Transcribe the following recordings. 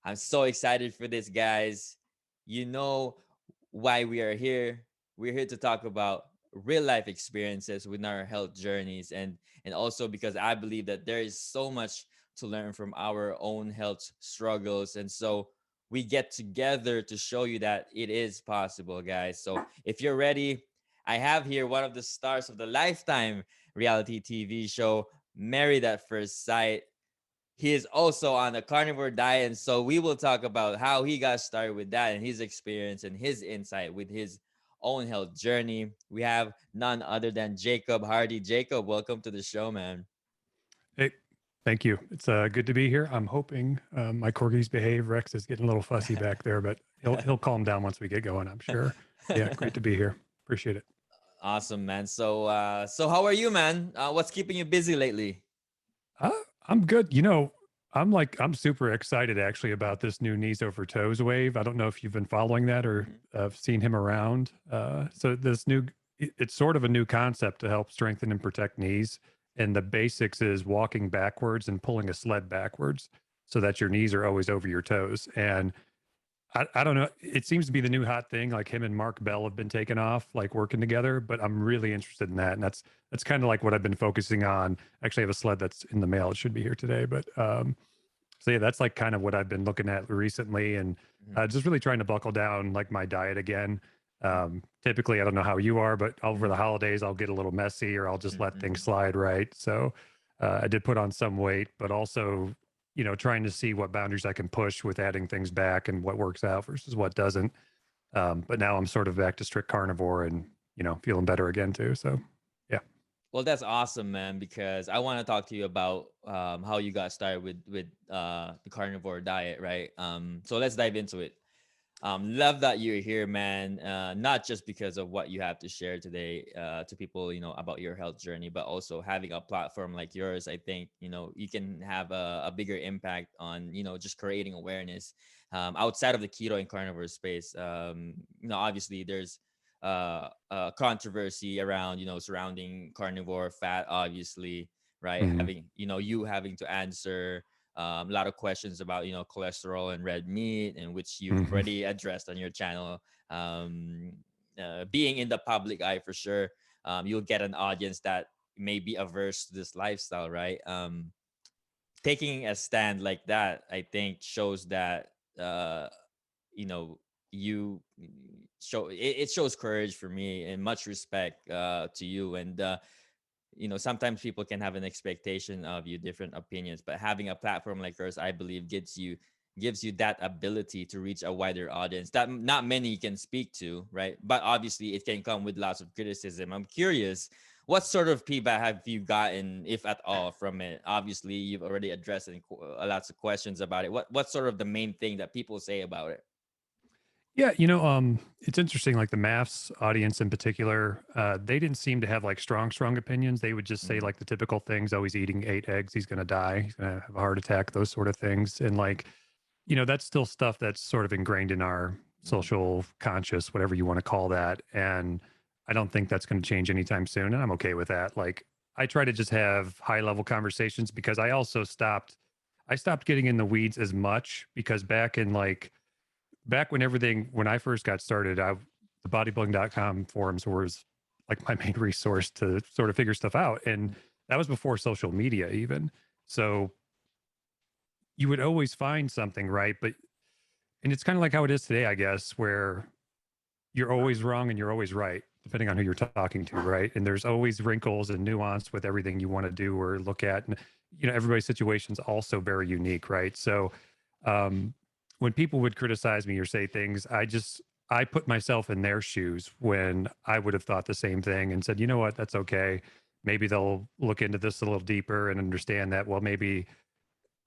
I'm so excited for this, guys. You know why we are here. We're here to talk about real life experiences with our health journeys, and also because I believe that there is so much to learn from our own health struggles. And so we get together to show you that it is possible, guys. So if you're ready, I have here one of the stars of the Lifetime reality TV show, Married at First Sight. He is also on the carnivore diet. And so we will talk about how he got started with that and his experience and his insight with his own health journey. We have none other than Jacob Hardy. Jacob, welcome to the show, man. Hey, thank you. It's good to be here. I'm hoping my corgis behave. Rex is getting a little fussy back there, but he'll calm down once we get going, I'm sure. Yeah, great to be here. Appreciate it. Awesome, man. So how are you, man? What's keeping you busy lately? Uh, I'm good. I'm super excited actually about this new knees over toes wave. I don't know if you've been following that or Mhm. seen him around. So this new, it's sort of a new concept to help strengthen and protect knees. And the basics is walking backwards and pulling a sled backwards so that your knees are always over your toes. And I don't know. It seems to be the new hot thing. Like him and Mark Bell have been taken off, like working together. But I'm really interested in that, and that's kind of like what I've been focusing on. Actually, I have a sled that's in the mail. It should be here today. But so yeah, that's like kind of what I've been looking at recently, and Mhm. just really trying to buckle down like my diet again. Mhm. Typically, I don't know how you are, but over the Mhm. holidays, I'll get a little messy, or I'll just let things Mhm. slide. Right. So I did put on some weight, but also trying to see what boundaries I can push with adding things back and what works out versus what doesn't. But now I'm sort of back to strict carnivore and, feeling better again too. So yeah. Well, that's awesome, man, because I want to talk to you about how you got started with the carnivore diet, right? So let's dive into it. Love that you're here, man. Not just because of what you have to share today to people, about your health journey, but also having a platform like yours. I think you can have a bigger impact on just creating awareness outside of the keto and carnivore space. Obviously there's controversy around surrounding carnivore fat, obviously, right? Mhm. Having you having to answer a lot of questions about cholesterol and red meat, and which you've Mhm. already addressed on your channel. um, Being in the public eye, for sure, you'll get an audience that may be averse to this lifestyle, right? Taking a stand like that, I think, shows that uh, you know you it shows courage for me, and much respect to you. And sometimes people can have an expectation of you, different opinions, but having a platform like yours, I believe, gives you that ability to reach a wider audience that not many can speak to, right? But obviously it can come with lots of criticism. I'm curious, what sort of feedback have you gotten, if at all, from it? Obviously you've already addressed lots of questions about it. What's sort of the main thing that people say about it? Yeah, it's interesting. Like the maths audience in particular, they didn't seem to have like strong opinions. They would just say Mm, like the typical things. Oh, he's eating 8 eggs. He's going to die. He's going to have a heart attack. Those sort of things. And like, that's still stuff that's sort of ingrained in our mm, social conscious, whatever you want to call that. And I don't think that's going to change anytime soon. And I'm okay with that. Like, I try to just have high level conversations because I stopped getting in the weeds as much because back when I first got started, the bodybuilding.com forums was like my main resource to sort of figure stuff out. And mm, that was before social media even. So you would always find something, right? And it's kind of like how it is today, I guess, where you're always wrong and you're always right, depending on who you're talking to, right? And there's always wrinkles and nuance with everything you want to do or look at. And, everybody's situation's also very unique, right? So um, when people would criticize me or say things, I put myself in their shoes when I would have thought the same thing and said, you know what, that's okay. Maybe they'll look into this a little deeper and understand that, well, maybe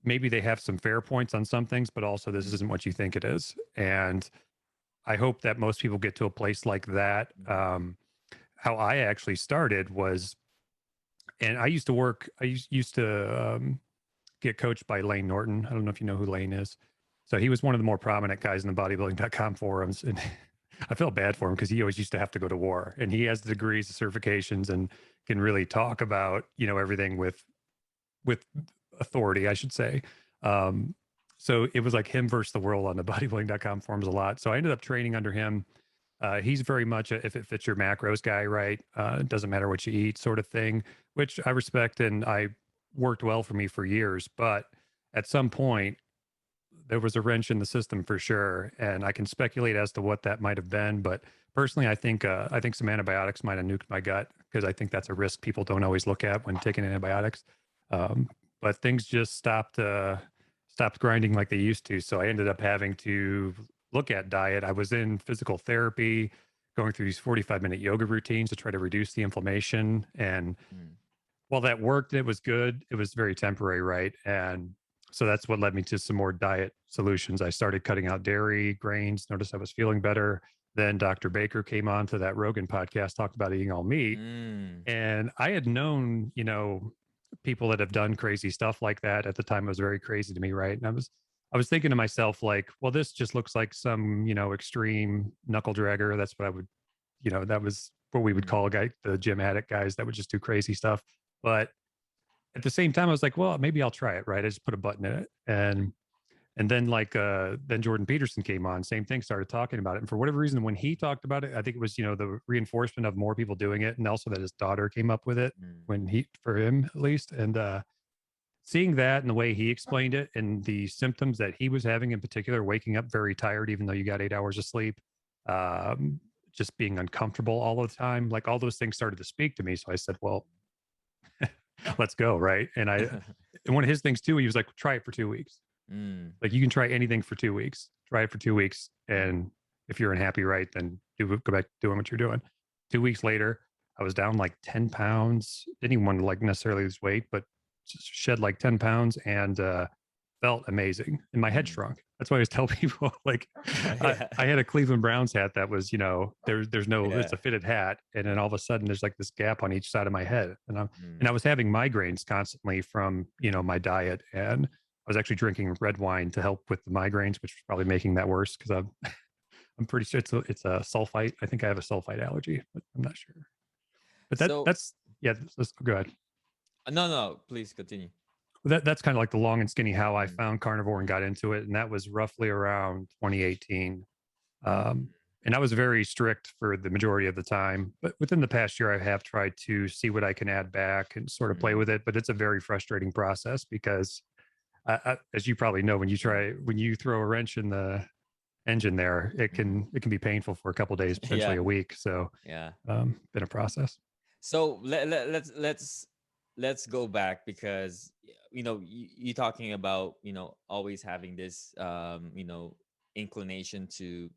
they have some fair points on some things, but also this mm, isn't what you think it is. And I hope that most people get to a place like that. mm, How I actually started was, and I used to get coached by Lane Norton. I don't know if you know who Lane is. So he was one of the more prominent guys in the bodybuilding.com forums. And I felt bad for him because he always used to have to go to war and he has the degrees, the certifications, and can really talk about, everything with authority, I should say. Um, So it was like him versus the world on the bodybuilding.com forums a lot. So I ended up training under him. He's very much a, if it fits your macros guy, right? It doesn't matter what you eat, sort of thing, which I respect and I worked well for me for years. But at some point, there was a wrench in the system for sure, and I can speculate as to what that might have been. But personally, I think some antibiotics might have nuked my gut because I think that's a risk people don't always look at when taking antibiotics. Um, but things just stopped grinding like they used to, so I ended up having to look at diet. I was in physical therapy, going through these 45-minute yoga routines to try to reduce the inflammation, and Mm. while that worked, it was good. It was very temporary, right? And so that's what led me to some more diet solutions. I started cutting out dairy, grains, noticed I was feeling better. Then Dr. Baker came on to that Rogan podcast, talked about eating all meat. Mm. And I had known, people that have done crazy stuff like that. At the time, it was very crazy to me, right? And I was thinking to myself, like, well, this just looks like some, extreme knuckle dragger. That's what I would, that was what we would Mm. call a guy, the gym addict guys that would just do crazy stuff. But at the same time, I was like, well, maybe I'll try it, right? I just put a button in it. And then then Jordan Peterson came on, same thing, started talking about it. And for whatever reason, when he talked about it, I think it was, the reinforcement of more people doing it. And also that his daughter came up with it Mm. for him at least. And seeing that and the way he explained it and the symptoms that he was having in particular, waking up very tired, even though you got 8 hours of sleep, um, just being uncomfortable all the time, like all those things started to speak to me. So I said, well, let's go. Right. And one of his things too, he was like, try it for 2 weeks. Mm. Like you can try anything for 2 weeks, try it for 2 weeks. Mm. And if you're unhappy, right, then go back to doing what you're doing. 2 weeks later, I was down like 10 pounds. Didn't even want to like necessarily lose weight, but just shed like 10 pounds and felt amazing. And my head Mm. shrunk. That's why I always tell people like Yeah. I had a Cleveland Browns hat that was, there's no, Yeah. it's a fitted hat. And then all of a sudden there's like this gap on each side of my head. Mm. And I was having migraines constantly from, my diet. And I was actually drinking red wine to help with the migraines, which was probably making that worse because I'm pretty sure it's a sulfite. I think I have a sulfite allergy, but I'm not sure. But So that's yeah. That's go ahead. no, no, please continue. That's kind of like the long and skinny how I Mm. found carnivore and got into it, and that was roughly around 2018. Mm. And I was very strict for the majority of the time, but within the past year, I have tried to see what I can add back and sort of play Mm. with it. But it's a very frustrating process because, as you probably know, Mm. when you throw a wrench in the engine there, Mm. it can be painful for a couple of days, potentially Yeah. a week. So, Yeah. been a process. So let's go back because you talking about always having this inclination to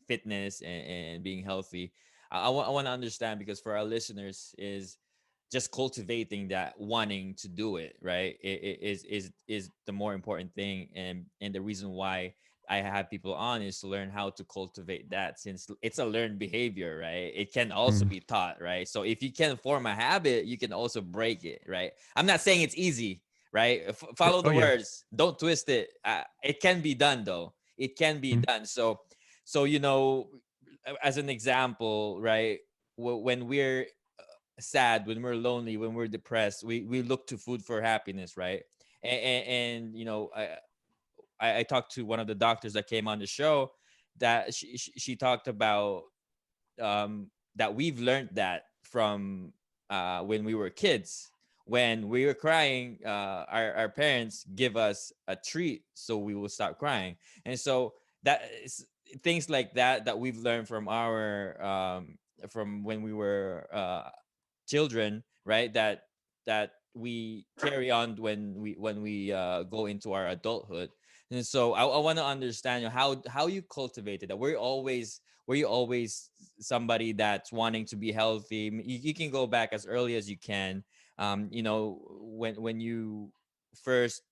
fitness and being healthy. I want to understand because for our listeners is just cultivating that wanting to do it right is the more important thing, and the reason why I have people on is to learn how to cultivate that, since it's a learned behavior, right? It can also Mm. be taught, right? So if you can form a habit, you can also break it, right? I'm not saying it's easy, right? Follow Oh the yeah. words, don't twist it. It can be done though. It can be Mm. done. So as an example, right? When we're sad, when we're lonely, when we're depressed, we look to food for happiness, right? And I talked to one of the doctors that came on the show that she talked about that we've learned that from when we were kids. When we were crying, our parents give us a treat so we will stop crying. And so that is, things like that we've learned from when we were children, right? That we carry on when we go into our adulthood. And so I want to understand how you cultivated that. Were you always somebody that's wanting to be healthy? You can go back as early as you can. When you first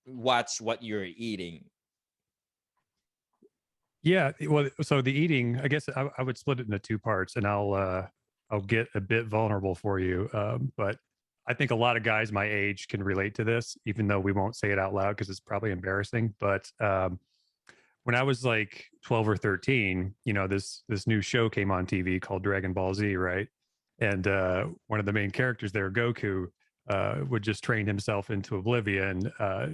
watch what you're eating. Yeah. Well, so the eating, I guess I would split it into two parts, and I'll get a bit vulnerable for you. But I think a lot of guys my age can relate to this, even though we won't say it out loud because it's probably embarrassing. But when I was like 12 or 13, this new show came on TV called Dragon Ball Z, right? And one of the main characters there, Goku, would just train himself into oblivion,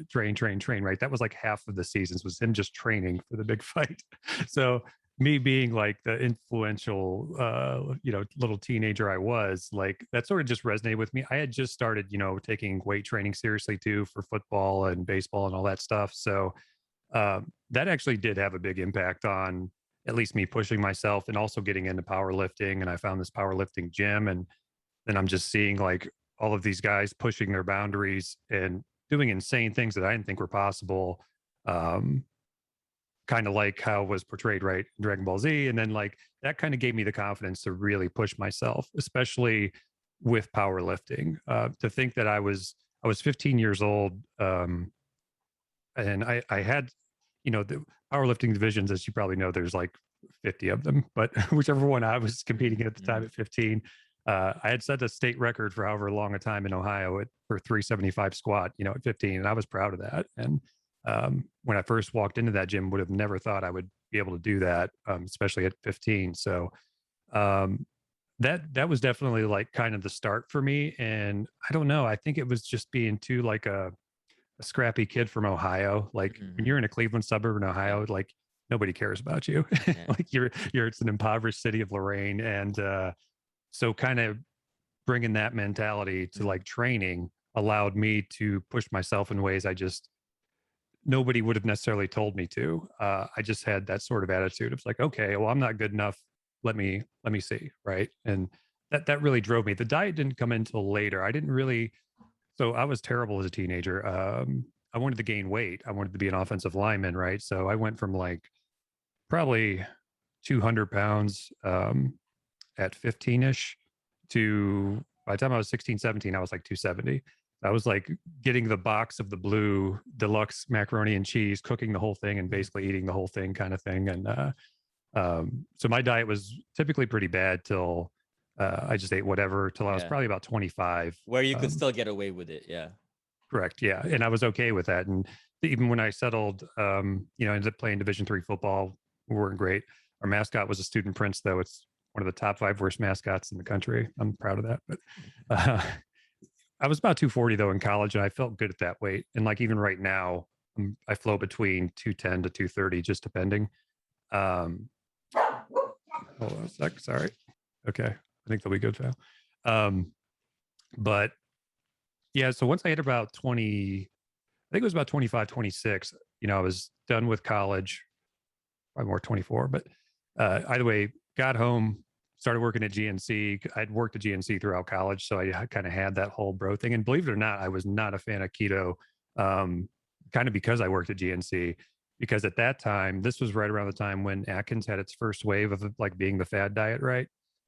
train, right? That was like half of the seasons was him just training for the big fight. So me being like the influential, little teenager I was, like that sort of just resonated with me. I had just started, taking weight training seriously too for football and baseball and all that stuff. So that actually did have a big impact on at least me pushing myself and also getting into powerlifting. And I found this powerlifting gym, and then I'm just seeing like all of these guys pushing their boundaries and doing insane things that I didn't think were possible. Um, Kind of like how it was portrayed, right, in Dragon Ball Z. And then like that kind of gave me the confidence to really push myself, especially with powerlifting. To think that I was 15 years old, and I had, the powerlifting divisions, as you probably know, there's like 50 of them, but whichever one I was competing in at the time Mm-hmm. at 15, I had set a state record for however long a time in Ohio for 375 squat, at 15, and I was proud of that. And when I first walked into that gym, would have never thought I would be able to do that, especially at 15. So um, that was definitely like kind of the start for me. And I don't know, I think it was just being too like a scrappy kid from Ohio. Like when Mm-hmm. you're in a Cleveland suburb in Yeah. Ohio, like nobody cares about you. Yeah. Like it's an impoverished city of Lorraine. And so kind of bringing that mentality to Mm-hmm. like training allowed me to push myself in ways I just, nobody would have necessarily told me to. I just had that sort of attitude. It's like, okay, well, I'm not good enough. Let me see. Right. And that really drove me. The diet didn't come until later. I didn't really, so I was terrible as a teenager. I wanted to gain weight. I wanted to be an offensive lineman, right? So I went from like probably 200 pounds at 15-ish to by the time I was 16, 17, I was like 270. I was like getting the box of the blue deluxe macaroni and cheese, cooking the whole thing and Mm-hmm. basically eating the whole thing kind of thing. And so my diet was typically pretty bad till I just ate whatever till I was Yeah. probably about 25. Where you could still get away with it. Yeah. Correct. Yeah, and I was okay with that. And even when I settled, I ended up playing Division III football. We weren't great. Our mascot was a student prince, though. It's one of the top 5 worst mascots in the country. I'm proud of that. But uh, I was about 240 though in college, and I felt good at that weight. And like even right now, I flow between 210 to 230, just depending. Um, Hold on a sec. Sorry. Okay, I think they'll be good now. Um, but yeah, so once I hit about 20, I think it was about 25, 26. I was done with college, probably more 24, but either way, got home, started working at GNC. I'd worked at GNC throughout college, so I kind of had that whole bro thing. And believe it or not, I was not a fan of keto, um, kind of because I worked at GNC. Because at that time, this was right around the time when Atkins had its first wave of like being the fad diet, right?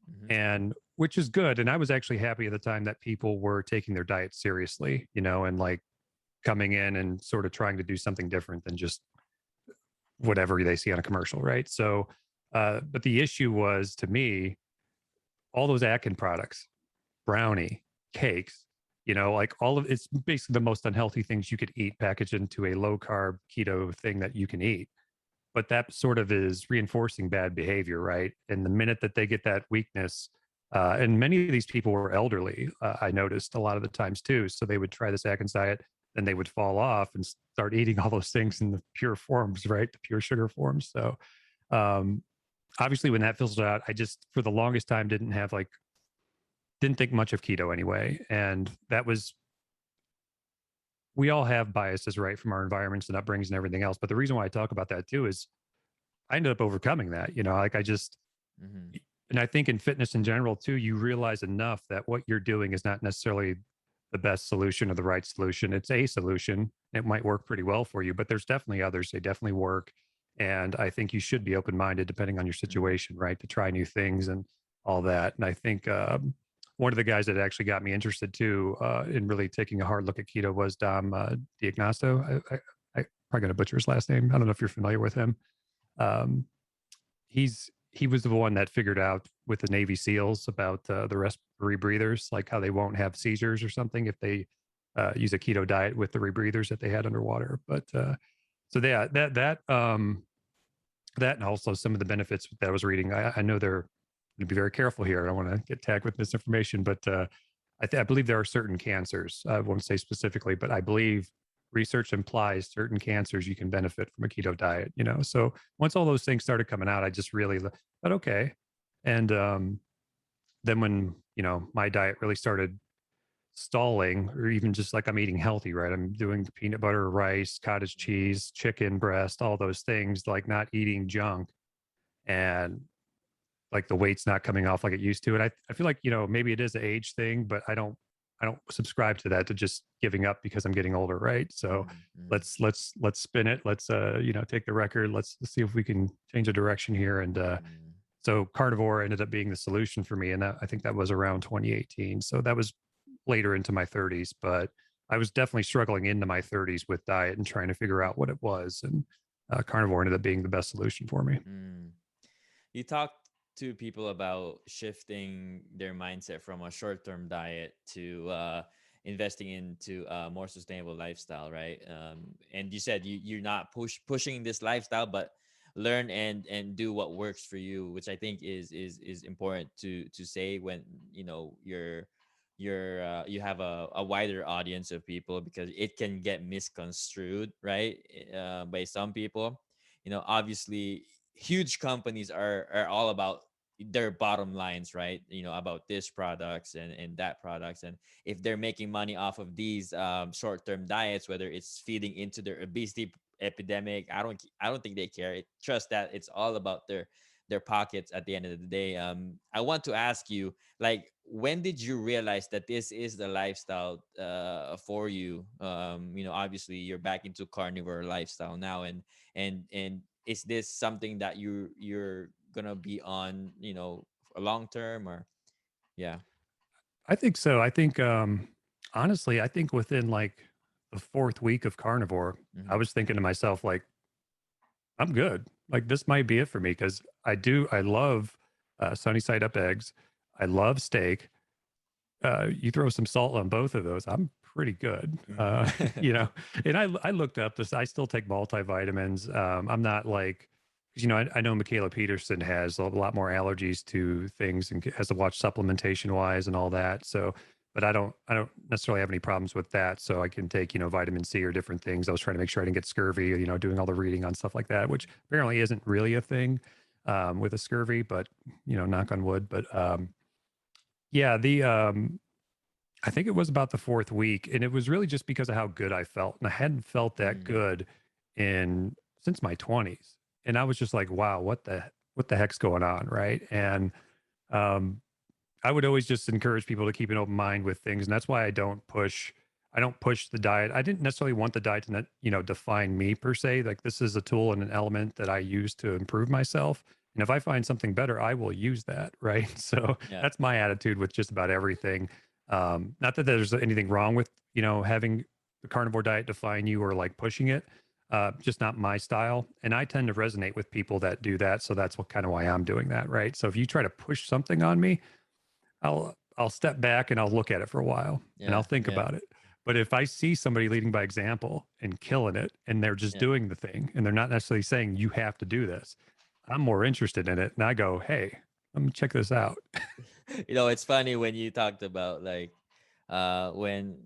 Mm-hmm. And which is good. And I was actually happy at the time that people were taking their diet seriously, and like coming in and sort of trying to do something different than just whatever they see on a commercial, right? So, but the issue was to me, all those Atkins products, brownie, cakes, like all of it's basically the most unhealthy things you could eat packaged into a low carb keto thing that you can eat. But that sort of is reinforcing bad behavior, right? And the minute that they get that weakness, and many of these people were elderly, I noticed a lot of the times too. So they would try this Atkins diet, then they would fall off and start eating all those things in the pure forms, right? The pure sugar forms. So um, obviously, when that fizzled out, I just for the longest time didn't think much of keto anyway, and that was we all have biases, right, from our environments and upbringings and everything else. But the reason why I talk about that too is I ended up overcoming that. Like I just, Mm-hmm. and I think in fitness in general too, you realize enough that what you're doing is not necessarily the best solution or the right solution. It's a solution. It might work pretty well for you, but there's definitely others. They definitely work. And I think you should be open minded depending on your Mm-hmm. situation, right? To try new things and all that. And I think one of the guys that actually got me interested too in really taking a hard look at keto was Dom Diagnosto. I probably going to butcher his last name. I don't know if you're familiar with him. Um, he was the one that figured out with the Navy SEALs about the respiratory breathers, like how they won't have seizures or something if they use a keto diet with the rebreathers that they had underwater. But so yeah, that and also some of the benefits that I was reading. I know they're going to be very careful here. I don't want to get tagged with misinformation, but I believe there are certain cancers. I won't say specifically, but I believe research implies certain cancers you can benefit from a keto diet. So once all those things started coming out, I just really thought, okay. And then when my diet really started stalling, or even just like I'm eating healthy, right? I'm doing peanut butter, rice, cottage cheese, chicken breast, all those things, like not eating junk, and like the weight's not coming off like it used to. And I feel like, maybe it is an age thing, but I don't subscribe to that, to just giving up because I'm getting older, right? So Mm-hmm. let's spin it. Let's take the record. Let's see if we can change a direction here. And Mm-hmm. so carnivore ended up being the solution for me. And I think that was around 2018. So that was later into my 30s, but I was definitely struggling into my 30s with diet and trying to figure out what it was. And carnivore ended up being the best solution for me. Mm. You talked to people about shifting their mindset from a short-term diet to investing into a more sustainable lifestyle, right? And you said you're not pushing this lifestyle, but learn and do what works for you, which I think is important to say when you have a wider audience of people, because it can get misconstrued, right? By some people. Obviously huge companies are all about their bottom lines, right? About this products and that products, and if they're making money off of these short-term diets, whether it's feeding into their obesity epidemic, I don't think they care. Trust that it's all about their pockets at the end of the day. I want to ask you, like, when did you realize that this is the lifestyle for you? Obviously you're back into carnivore lifestyle now, and is this something that you're gonna be on, a long term, or yeah? I think so. I think, honestly, I think within like the fourth week of carnivore, I Mm-hmm. was thinking to myself, like, I'm good. Like, this might be it for me because I love sunny side up eggs. I love steak. You throw some salt on both of those, I'm pretty good. Mm-hmm. And I looked up this. I still take multivitamins. I'm not like, 'cause, I know Michaela Peterson has a lot more allergies to things and has to watch supplementation wise and all that. So, but I don't necessarily have any problems with that. So I can take, vitamin C or different things. I was trying to make sure I didn't get scurvy, doing all the reading on stuff like that, which apparently isn't really a thing with a scurvy, but, knock on wood. But yeah, I think it was about the fourth week, and it was really just because of how good I felt, and I hadn't felt that Mm. good in since my 20s, and I was just like, "Wow, what the heck's going on?" Right? And um, I would always just encourage people to keep an open mind with things, and that's why I don't push the diet. I didn't necessarily want the diet to define me per se. Like, this is a tool and an element that I use to improve myself. And if I find something better, I will use that. Right. So Yeah. that's my attitude with just about everything. Not that there's anything wrong with, having the carnivore diet define you or like pushing it. Just not my style. And I tend to resonate with people that do that. So that's what kind of why I'm doing that. Right. So if you try to push something on me, I'll step back and I'll look at it for a while and I'll Yeah. think Yeah. about it. But if I see somebody leading by example and killing it and they're just Yeah. doing the thing and they're not necessarily saying you have to do this, I'm more interested in it. And I go, hey, let me check this out. It's funny when you talked about, like, when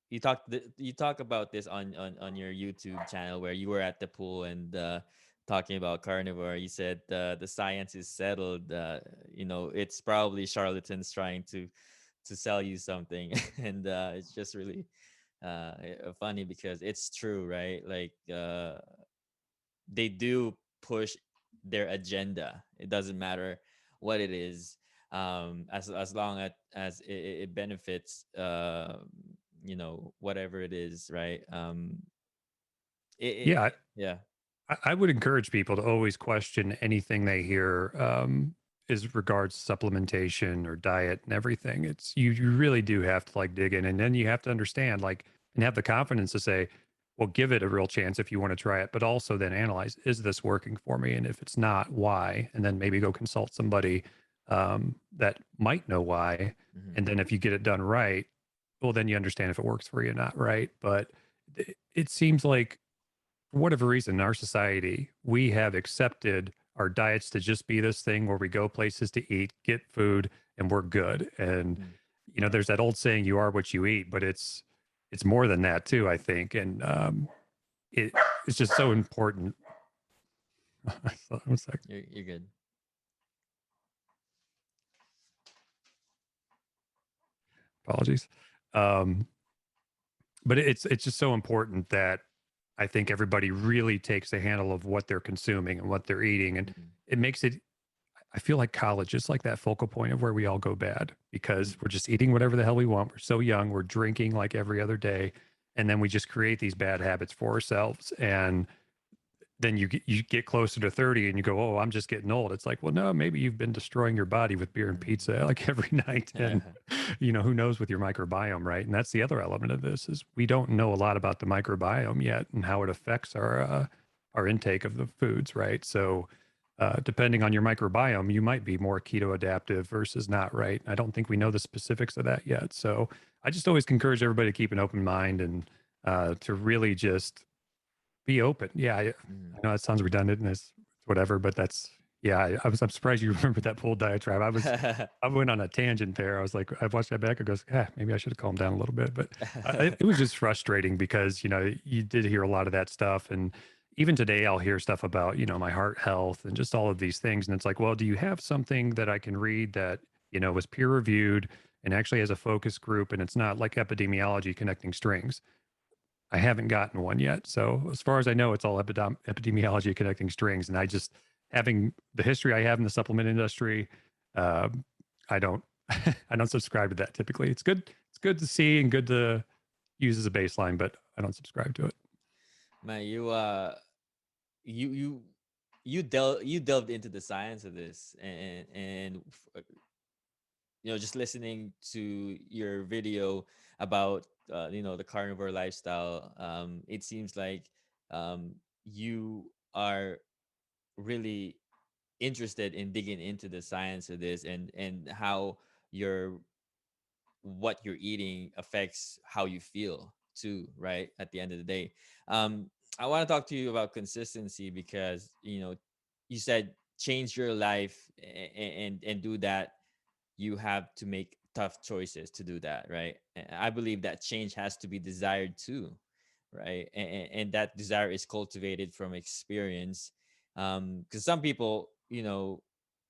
you talk about this on your YouTube channel, where you were at the pool and talking about carnivore. You said the science is settled. It's probably charlatans trying to sell you something, and it's just really funny because it's true, right? Like, they do push their agenda. It doesn't matter what it is, as long as it benefits, whatever it is, right? Yeah, Yeah. I would encourage people to always question anything they hear as regards supplementation or diet and everything. You really do have to like dig in, and then you have to understand, like, and have the confidence to say, well, give it a real chance if you want to try it, but also then analyze, is this working for me? And if it's not, why? And then maybe go consult somebody that might know why. Hmm. And then if you get it done right, well, then you understand if it works for you or not, right? But it seems like for whatever reason, in our society, we have accepted our diets to just be this thing where we go places to eat, get food, and we're good. And Mm. there's that old saying, "You are what you eat," but it's more than that too, I think. And it it's just so important. One sec. You're good. Apologies. Um, but it's just so important that I think everybody really takes a handle of what they're consuming and what they're eating, and Mm. it makes it. I feel like college is like that focal point of where we all go bad because Mm. we're just eating whatever the hell we want. We're so young. We're drinking like every other day, and then we just create these bad habits for ourselves. And then you get closer to 30 and you go, oh, I'm just getting old. It's like, well, no, maybe you've been destroying your body with beer and Mm. pizza like every night. And, who knows with your microbiome, right? And that's the other element of this is we don't know a lot about the microbiome yet and how it affects our intake of the foods, right? So depending on your microbiome, you might be more keto adaptive versus not, right? I don't think we know the specifics of that yet. So I just always encourage everybody to keep an open mind and to really just be open. Yeah, I Mm. know it sounds redundant and it's whatever, but that's yeah. I'm surprised you remember that whole diatribe. I went on a tangent there. I was like, I watched that back. I goes, yeah, maybe I should have calmed down a little bit, but it was just frustrating because you did hear a lot of that stuff, and even today I'll hear stuff about my heart health and just all of these things, and it's like, well, do you have something that I can read that was peer reviewed and actually has a focus group, and it's not like epidemiology connecting strings? I haven't gotten one yet. So as far as I know, it's all epidemiology connecting strings. And I just having the history I have in the supplement industry, uh, I don't I don't subscribe to that typically. It's good. It's good to see and good to use as a baseline, but I don't subscribe to it. Man, you you you delved into the science of this, just listening to your video about the carnivore lifestyle. It seems like um you are really interested in digging into the science of this, and how your what you're eating affects how you feel too, right? At the end of the day. um I want to talk to you about consistency, because you said change your life, and do that. You have to make tough choices to do that, right? And I believe that change has to be desired too, right? And that desire is cultivated from experience. Because some people,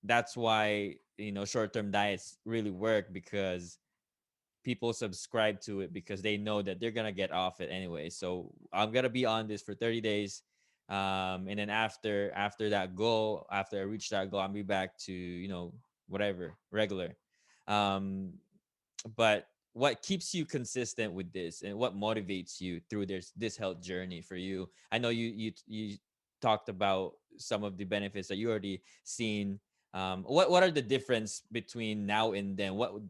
that's why short-term diets really work, because people subscribe to it because they know that they're gonna get off it anyway. So I'm gonna be on this for 30 days. And then after that goal, after I reach that goal, I'll be back to, whatever, regular. Um, but what keeps you consistent with this, and what motivates you through this health journey for you? I know you talked about some of the benefits that you already seen. What are the difference between now and then? What would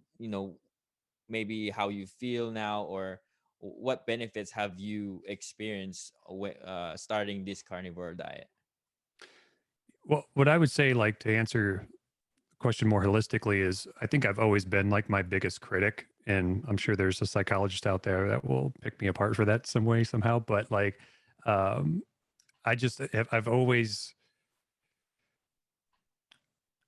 maybe how you feel now, or what benefits have you experienced starting this carnivore diet? Well, what I would say, like to answer the question more holistically, is I think I've always been like my biggest critic. And I'm sure there's a psychologist out there that will pick me apart for that some way, somehow. But like, um, I've always,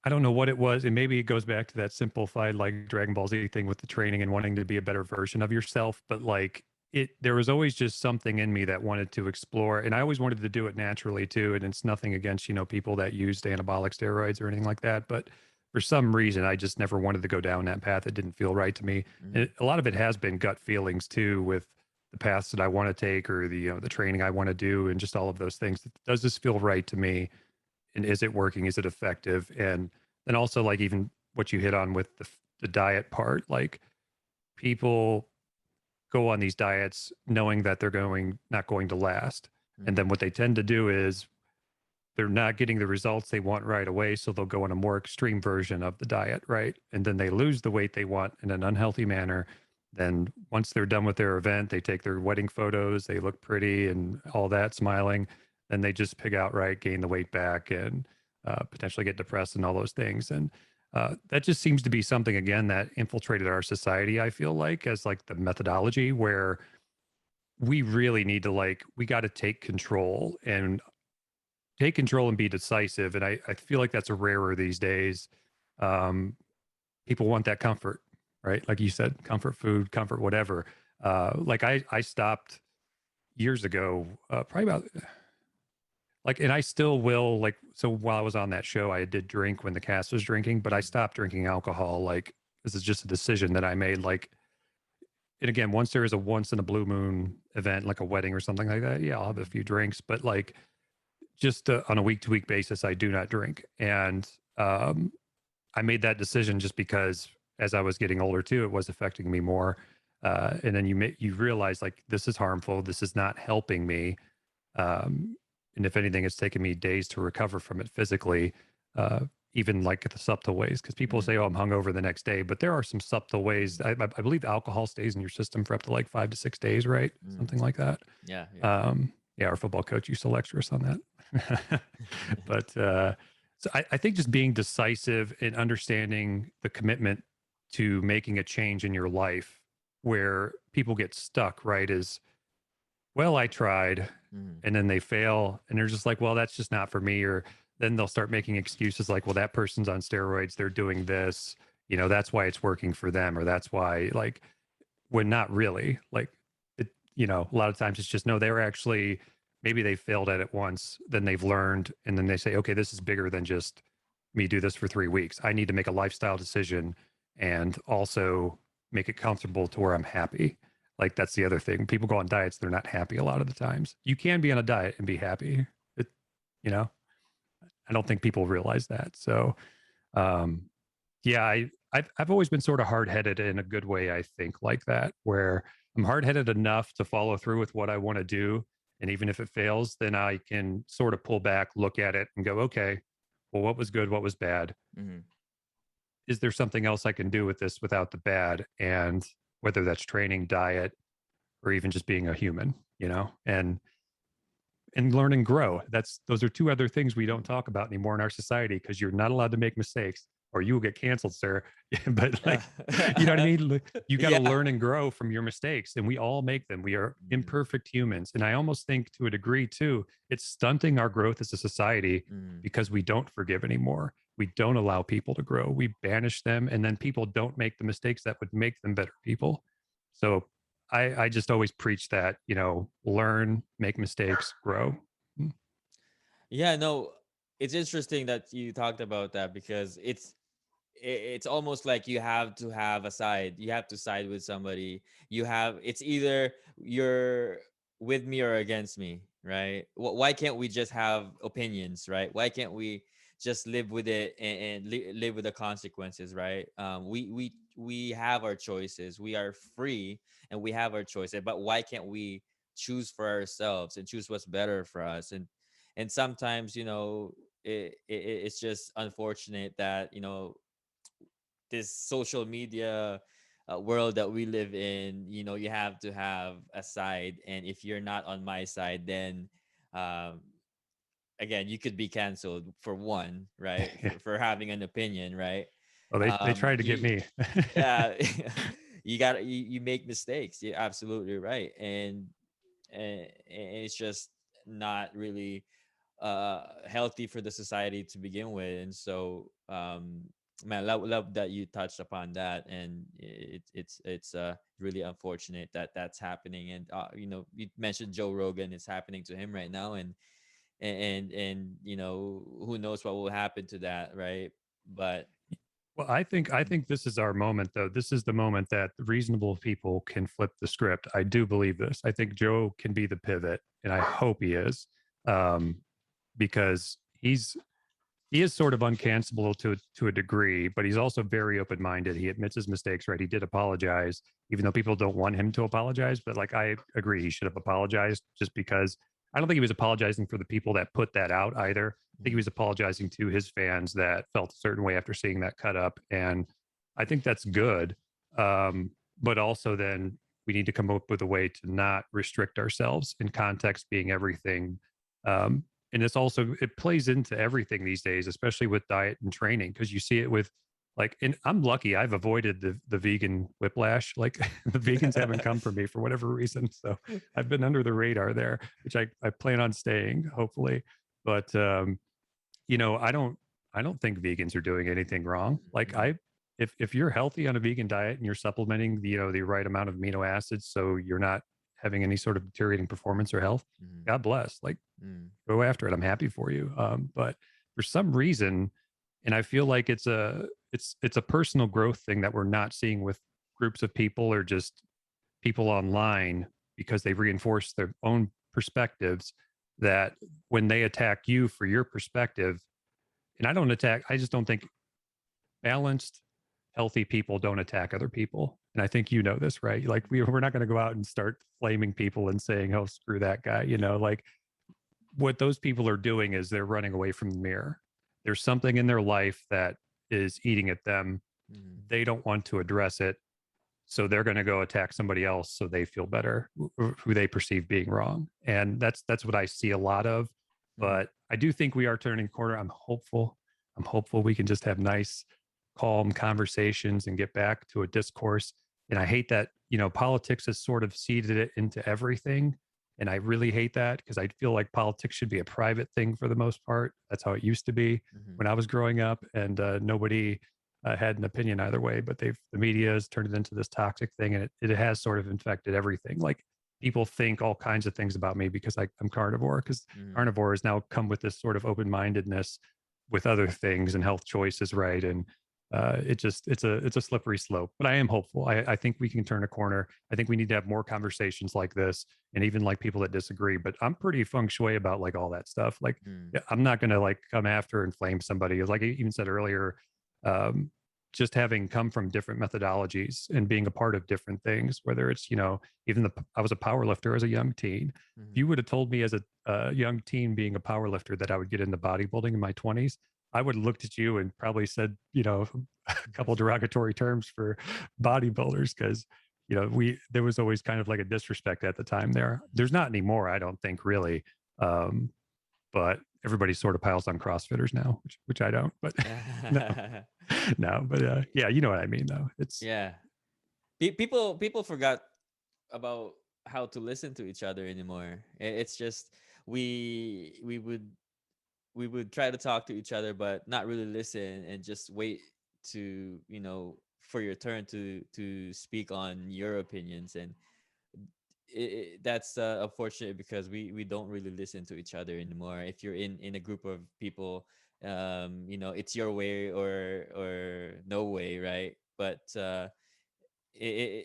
I don't know what it was, and maybe it goes back to that simplified like Dragon Ball Z thing with the training and wanting to be a better version of yourself. But like there was always just something in me that wanted to explore, and I always wanted to do it naturally too. And it's nothing against people that used anabolic steroids or anything like that, but for some reason, I just never wanted to go down that path. It didn't feel right to me. And Mm-hmm. a lot of it has been gut feelings too, with the paths that I want to take or the training I want to do, and just all of those things. Does this feel right to me? And is it working? Is it effective? And then also like even what you hit on with the diet part, like people go on these diets knowing that they're not going to last. And then what they tend to do is they're not getting the results they want right away. So they'll go on a more extreme version of the diet, right? And then they lose the weight they want in an unhealthy manner. Then once they're done with their event, they take their wedding photos, they look pretty and all that, smiling. Then they just pig out, right, gain the weight back and potentially get depressed and all those things. And that just seems to be something, again, that infiltrated our society, I feel like, as like the methodology where we really need to we got to take control and take control and be decisive. And I feel like that's a rarer these days. Um, People want that comfort, right? Like you said, comfort food, comfort whatever. Like I stopped years ago, probably about like, and I still will like. So while I was on that show, I did drink when the cast was drinking, but I Mm, stopped drinking alcohol. Like this is just a decision that I made. Like, and again, once there is a once in a blue moon event, like a wedding or something like that, yeah, I'll have a mm, few drinks. But like just on a week to week basis, I do not drink. And um, I made that decision just because as I was getting older too, it was affecting me more. And then you realize like this is harmful. This is not helping me. And if anything, it's taken me days to recover from it physically, uh, even like the subtle ways. Because people mm, say, "Oh, I'm hungover the next day," but there are some subtle ways. I believe alcohol stays in your system for up to like 5 to 6 days, right? mm. Something like that. Yeah, yeah. Yeah, our football coach used to lecture us on that. But so I think just being decisive and understanding the commitment to making a change in your life where people get stuck, right? Is, well, I tried, Mm, and then they fail and they're just like, well, that's just not for me. Or then they'll start making excuses like, well, that person's on steroids, they're doing this, that's why it's working for them, or that's why, like, when not really. Like, it, a lot of times it's just, no, they're actually, maybe they failed at it once, then they've learned, and then they say, okay, this is bigger than just me do this for 3 weeks. I need to make a lifestyle decision and also make it comfortable to where I'm happy. Like, that's the other thing. People go on diets, they're not happy a lot of the times. You can be on a diet and be happy. It, you know, I don't think people realize that. So, um, yeah, I've always been sort of hard headed in a good way. I think like that, where I'm hard headed enough to follow through with what I want to do, and even if it fails, then I can sort of pull back, look at it, and go, okay, well, what was good, what was bad? mm. Is there something else I can do with this without the bad? And whether that's training, diet, or even just being a human, and learn and grow. Those are two other things we don't talk about anymore in our society, because you're not allowed to make mistakes or you will get canceled, sir. But Yeah. like, you know what I mean? You got to Yeah. learn and grow from your mistakes, and we all make them. We are Mm, imperfect humans. And I almost think to a degree too, it's stunting our growth as a society mm. because we don't forgive anymore. We don't allow people to grow. We banish them, and then people don't make the mistakes that would make them better people. So I just always preach that, learn, make mistakes, grow. Mm. Yeah, no, it's interesting that you talked about that because it's almost like you have to have a side. You have to side with somebody. It's either you're with me or against me, right? Why can't we just have opinions, right? Why can't we just live with it and live with the consequences, right? We have our choices. We are free and we have our choices. But why can't we choose for ourselves and choose what's better for us? And sometimes, it's just unfortunate that this social media world that we live in, you have to have a side, and if you're not on my side, then um, again, you could be canceled for one, right? Yeah. For having an opinion, right? Well, they tried to get You, me. yeah, you make mistakes. You're absolutely right, and it's just not really healthy for the society to begin with. And so man, love that you touched upon that. And it's really unfortunate that that's happening. And you mentioned Joe Rogan, it's happening to him right now. And who knows what will happen to that, right? But Well, I think this is our moment, though. This is the moment that reasonable people can flip the script. I do believe this. I think Joe can be the pivot, and I hope he is, um, because he is sort of uncancelable to a degree, but he's also very open minded. He admits his mistakes, right? He did apologize, even though people don't want him to apologize. But like, I agree, he should have apologized, just because I don't think he was apologizing for the people that put that out either. I think he mm, was apologizing to his fans that felt a certain way after seeing that cut up, and I think that's good. But also, then we need to come up with a way to not restrict ourselves, in context being everything. Um, and it plays into everything these days, especially with diet and training, because you see it with, like, and I'm lucky I've avoided the vegan whiplash. Like, the vegans haven't come for me for whatever reason, so I've been under the radar there, which I plan on staying, hopefully. But I don't think vegans are doing anything wrong. Like Mm-hmm. if you're healthy on a vegan diet and you're supplementing the right amount of amino acids so you're not having any sort of deteriorating performance or health, Mm-hmm. God bless. Like Mm-hmm. go after it. I'm happy for you. But for some reason, and I feel like it's a personal growth thing that we're not seeing with groups of people or just people online because they reinforce their own perspectives that when they attack you for your perspective, and I just don't think balanced, healthy people don't attack other people. And I think you know this, right? Like we're not going to go out and start flaming people and saying, "Oh, screw that guy." Like what those people are doing is they're running away from the mirror. There's something in their life that is eating at them. Mm-hmm. They don't want to address it. So they're going to go attack somebody else so they feel better, who they perceive being wrong. And that's what I see a lot of. Mm-hmm. But I do think we are turning corner. I'm hopeful. I'm hopeful we can just have nice, calm conversations and get back to a discourse. And I hate that, politics has sort of seeded it into everything. And I really hate that because I feel like politics should be a private thing for the most part. That's how it used to be Mm-hmm. when I was growing up, and nobody had an opinion either way. But the media has turned it into this toxic thing, and it has sort of infected everything. Like people think all kinds of things about me because I'm carnivore. Because Mm-hmm. carnivore has now come with this sort of open mindedness with other things and health choices, right? And it's a slippery slope. But I am hopeful. I think we can turn a corner. I think we need to have more conversations like this, and even like people that disagree. But I'm pretty feng shui about like all that stuff. Like Mm-hmm. yeah, I'm not going to like come after and flame somebody. Like I even said earlier, um, just having come from different methodologies and being a part of different things, whether it's, even I was a power lifter as a young teen. If Mm-hmm. you would have told me as a young teen being a power lifter that I would get into bodybuilding in my 20s, I would have looked at you and probably said, a couple derogatory terms for bodybuilders because, there was always kind of like a disrespect at the time there. There's not anymore, I don't think, really. Um, but everybody sort of piles on CrossFitters now, which I don't. But no, no. But yeah, you know what I mean, though. It's Yeah. People forgot about how to listen to each other anymore. It's just we we would we would try to talk to each other but not really listen and just wait to, for your turn to speak on your opinions. And that's unfortunate because we don't really listen to each other anymore. If you're in a group of people, it's your way or no way, right? But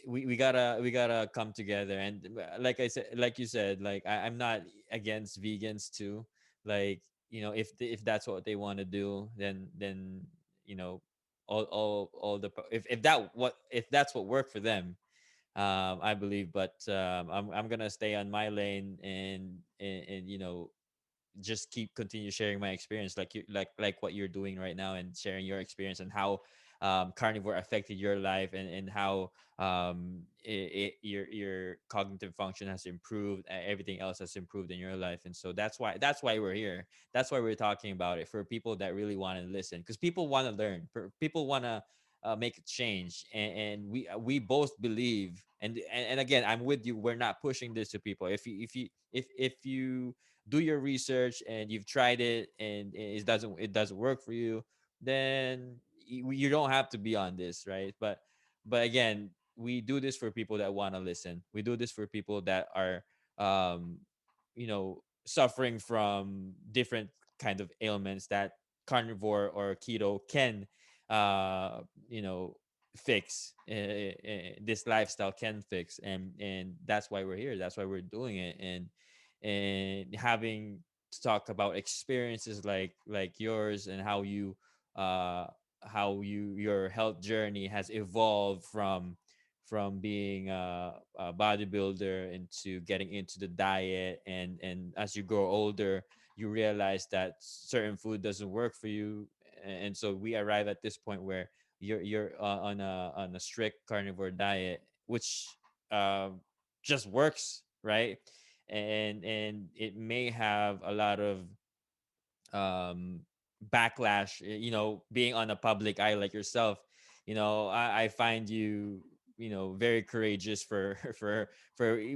we gotta come together. And like I said, like you said, like I'm not against vegans too. Like, if that's what they want to do, then you know all the if that's what worked for them, I believe. But I'm gonna stay on my lane and just keep continue sharing my experience, like you like what you're doing right now, and sharing your experience and how carnivore affected your life, and how your cognitive function has improved, everything else has improved in your life. And so that's why we're here. That's why we're talking about it, for people that really want to listen, because people want to learn, people want to make a change. And we both believe, and again, I'm with you, we're not pushing this to people. If you do your research and you've tried it and it doesn't work for you, then you don't have to be on this, right? But again, we do this for people that want to listen. We do this for people that are um suffering from different kind of ailments that carnivore or keto can uh you know fix. This lifestyle can fix, and that's why we're here, that's why we're doing it. And having to talk about experiences like yours, and uh your health journey has evolved from being a bodybuilder into getting into the diet. And as you grow older, you realize that certain food doesn't work for you. And so we arrive at this point where you're on a strict carnivore diet, which uh, just works, right? And it may have a lot of um backlash, being on a public eye like yourself. I find you, very courageous for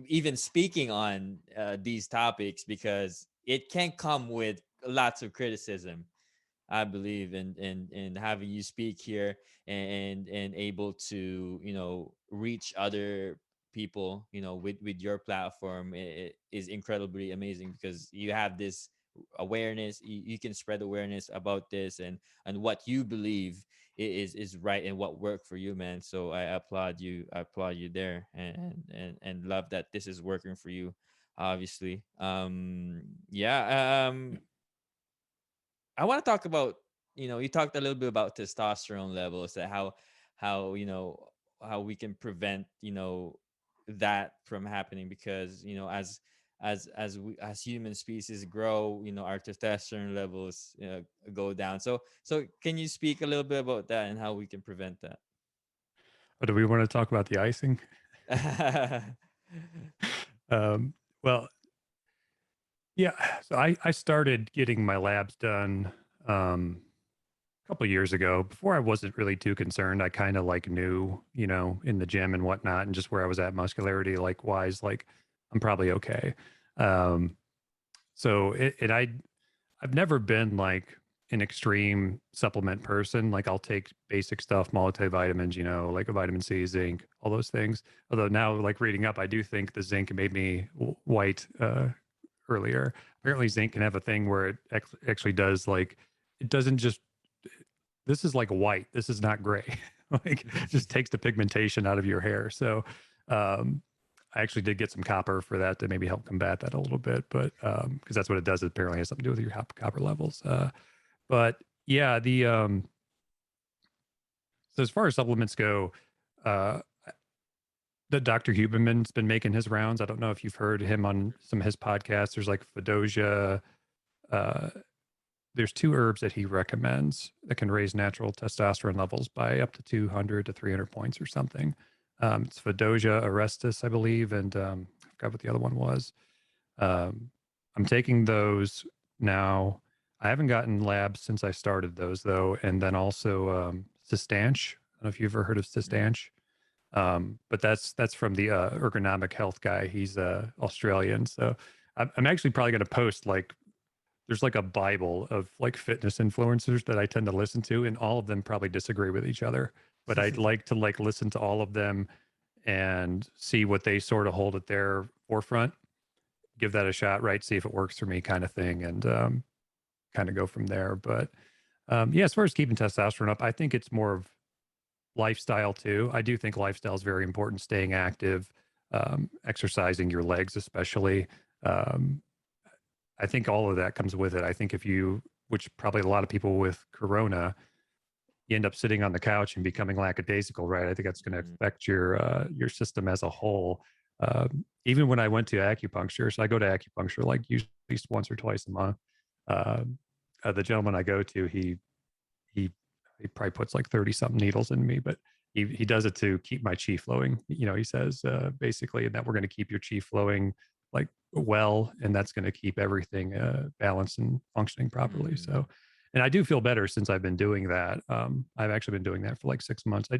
even speaking on these topics, because it can come with lots of criticism, I believe, in having you speak here, and able to, reach other people, with your platform, is incredibly amazing, because you have this awareness. You can spread awareness about this, and what you believe is right, and what worked for you, man. So I applaud you there, and love that this is working for you, obviously. Yeah. I want to talk about, you talked a little bit about testosterone levels, that how how we can prevent, that from happening, because, as human species grow, our testosterone levels, go down. So can you speak a little bit about that, and how we can prevent But do we want to talk about the icing? that? Um, well, yeah. So I started getting my labs done a couple years ago. Before I wasn't really too concerned. I kind of like knew, in the gym and whatnot, and just where I was at muscularity like wise, like I'm probably okay. Um, so I've never been like an extreme supplement person. Like I'll take basic stuff, multivitamins, like a vitamin C, zinc, all those things. Although now, like reading up, I do think the zinc made me white earlier. Apparently, zinc can have a thing where it actually does like it doesn't just. This is like white. This is not gray. Like just takes the pigmentation out of your hair. So um, I actually did get some copper for that to maybe help combat that a little bit, but because that's what it does. It apparently has something to do with your copper levels. But yeah, the so as far as supplements go, uh, the Dr. Huberman's been making his rounds. I don't know if you've heard him on some of his podcasts. There's like Fedosia. Uh, there's two herbs that he recommends that can raise natural testosterone levels by up to 200 to 300 points or something. It's Fedosia arestus, I believe, and I forgot what the other one was. Um, I'm taking those now. I haven't gotten labs since I started those though, and then also Cistanche. I don't know if you've ever heard of Mm. Cistanche, but that's from the ergonomic health guy. He's Australian, so I'm actually probably going to post like there's like a bible of like fitness influencers that I tend to listen to, and all of them probably disagree with each other. But I'd like to like listen to all of them and see what they sort of hold at their forefront, give that a shot, right? See if it works for me, kind of thing, and kind of go from there. But yeah, as far as keeping testosterone up, I think it's more of lifestyle too. I do think lifestyle is very important. Staying active, exercising your legs, especially. Um, I think all of that comes with it. I think if you, which probably a lot of people with Corona, you end up sitting on the couch and becoming lackadaisical, right? I think that's going to Mm. affect your system as a whole. Even when I went to acupuncture, so I go to acupuncture like usually at least once or twice a month. Um, the gentleman I go to, he he probably puts like 30 something needles in me, but he does it to keep my chi flowing. He says basically that we're going to keep your chi flowing like well, and that's going to keep everything balanced and functioning properly. Mm. So, and I do feel better since I've been doing that. I've actually been doing that for like 6 months.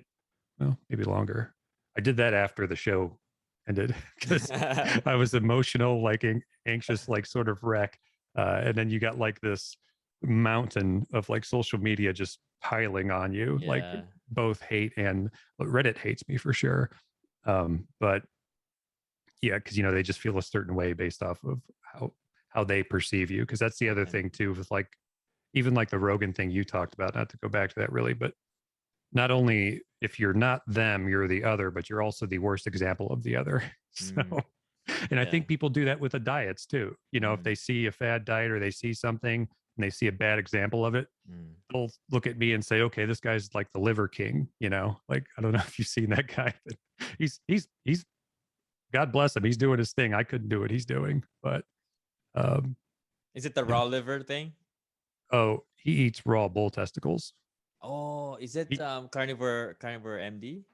Well, maybe longer. I did that after the show ended because I was emotional, like anxious, like sort of wreck. And then you got like this mountain of like social media just piling on you, like Yeah. both hate and Reddit hates me for sure. But yeah, because they just feel a certain way based off of how they perceive you. Because that's the other Yeah. thing too, with like even like the Rogan thing you talked about. Not to go back to that really, but not only if you're not them, you're the other, but you're also the worst example of the other. So, Mm. and I Yeah. think people do that with the diets too. If Mm. they see a fad diet or they see something and they see a bad example of it, Mm. they'll look at me and say, okay, this guy's like the liver king, like, I don't know if you've seen that guy, but he's, God bless him. He's doing his thing. I couldn't do what he's doing, but, um, Is it the yeah. raw liver thing? Oh, he eats raw bull testicles. Oh, is it He, Carnivore MD?